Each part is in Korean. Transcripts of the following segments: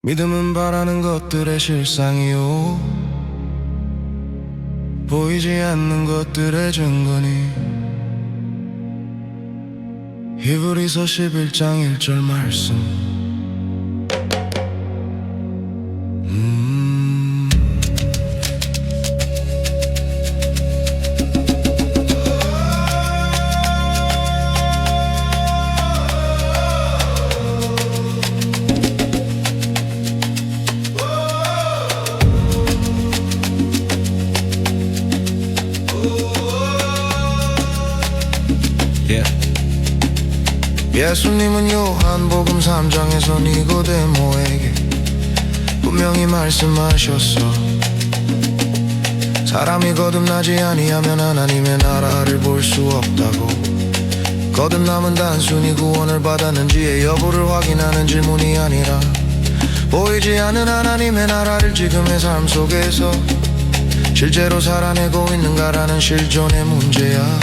믿음은 바라는 것들의 실상이요, 보이지 않는 것들의 증거니. 히브리서 11장 1절 말씀. 예수님은 요한복음 3장에서 니고데모에게 분명히 말씀하셨어. 사람이 거듭나지 아니하면 하나님의 나라를 볼 수 없다고. 거듭남은 단순히 구원을 받았는지의 여부를 확인하는 질문이 아니라 보이지 않는 하나님의 나라를 지금의 삶 속에서 실제로 살아내고 있는가라는 실존의 문제야.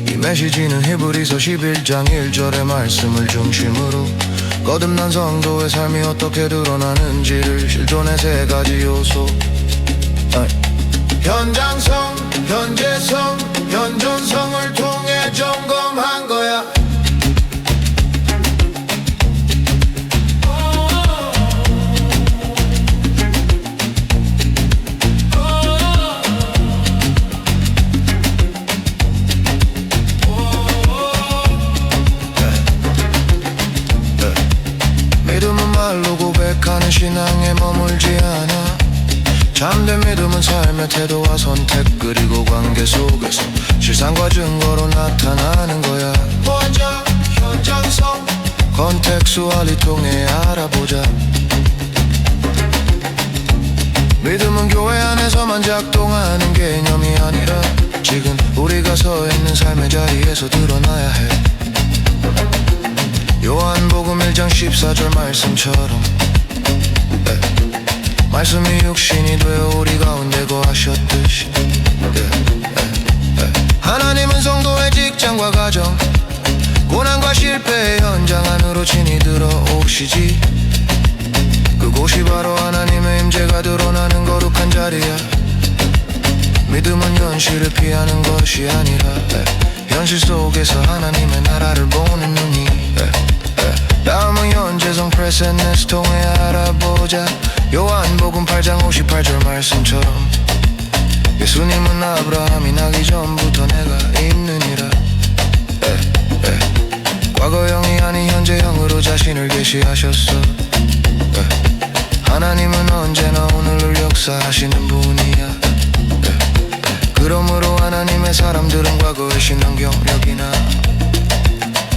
이 메시지는 히브리서 11장 1절의 말씀을 중심으로 거듭난 성도의 삶이 어떻게 드러나는지를 실존의 세 가지 요소, 현장성, 현재성, 현존성을 통해 점검한 거야. 믿음은 말로 고백하는 신앙에 머물지 않아. 참된 믿음은 삶의 태도와 선택 그리고 관계 속에서 실상과 증거로 나타나는 거야. 먼저 현장성, 컨텍스투얼리 통해 알아보자. 믿음은 교회 안에서만 작동하는 개념이 아니라 지금 우리가 서 있는 삶의 자리에서 드러나야 해. 요한복음 1장 14절 말씀처럼 말씀이 육신이 되어 우리 가운데 거하셨듯이 하나님은 성도의 직장과 가정, 고난과 실패의 현장 안으로 친히 들어오시지. 그곳이 바로 하나님의 임재가 드러나는 거룩한 자리야. 믿음은 현실을 피하는 것이 아니라 현실 속에서 하나님의 나라를 보는 눈이. 다음은 현재성 프레젠스 통해 알아보자. 요한복음 8장 58절 말씀처럼 예수님은 아브라함이 나기 전부터 내가 있느니라. 과거형이 아닌 현재형으로 자신을 계시하셨어. 하나님은 언제나 오늘을 역사하시는 분이야. 그러므로 하나님의 사람들은 과거의 신앙 경력이나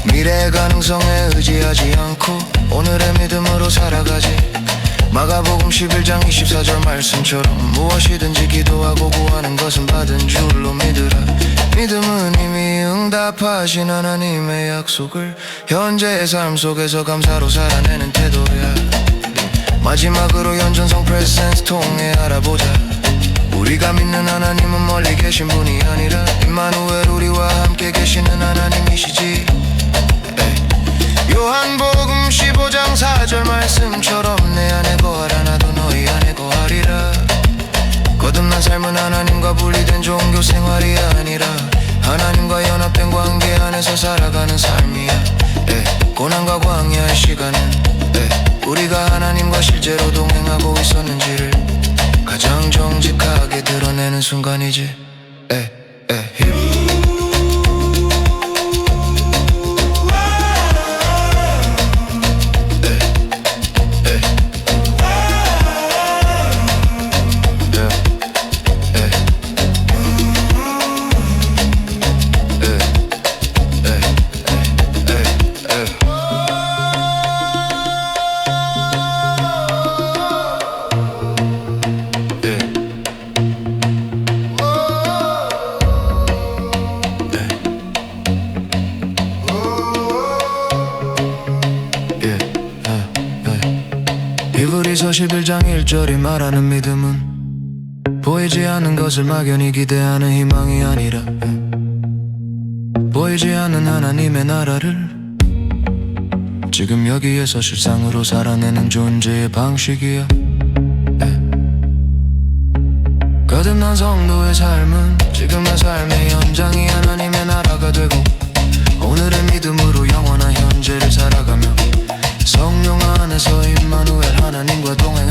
미래의 가능성에 의지하지 않고 오늘의 믿음으로 살아가지. 마가복음 11장 24절 말씀처럼 무엇이든지 기도하고 구하는 것은 받은 줄로 믿으라. 믿음은 이미 응답하신 하나님의 약속을 현재의 삶 속에서 감사로 살아내는 태도야. 마지막으로 현존성 프레젠스 통해 알아보자. 우리가 믿는 하나님은 멀리 계신 분이 아니라 임마누엘 우리와 함께 계시는 하나님이시지. 요한복음 15장 4절 말씀처럼 내 안에 거하라 나도 너희 안에 거하리라. 거듭난 삶은 하나님과 분리된 종교 생활이 아니라 하나님과 연합된 관계 안에서 살아가는 삶이야. 고난과 광야의 시간은 우리가 하나님과 실제로 동행하고 있었는지를 가장 정직하게 드러내는 순간이지. 히브리서 11장 1절이 말하는 믿음은 보이지 않는 것을 막연히 기대하는 희망이 아니라 보이지 않는 하나님의 나라를 지금 여기에서 실상으로 살아내는 존재의 방식이야. 거듭난 성도의 삶은 지금의 삶의 연장이 하나님의 나라가 되고, 오늘의 믿음으로 영원한 현재를 살아가며 성령 안에서 임마누엘 하나님과 동행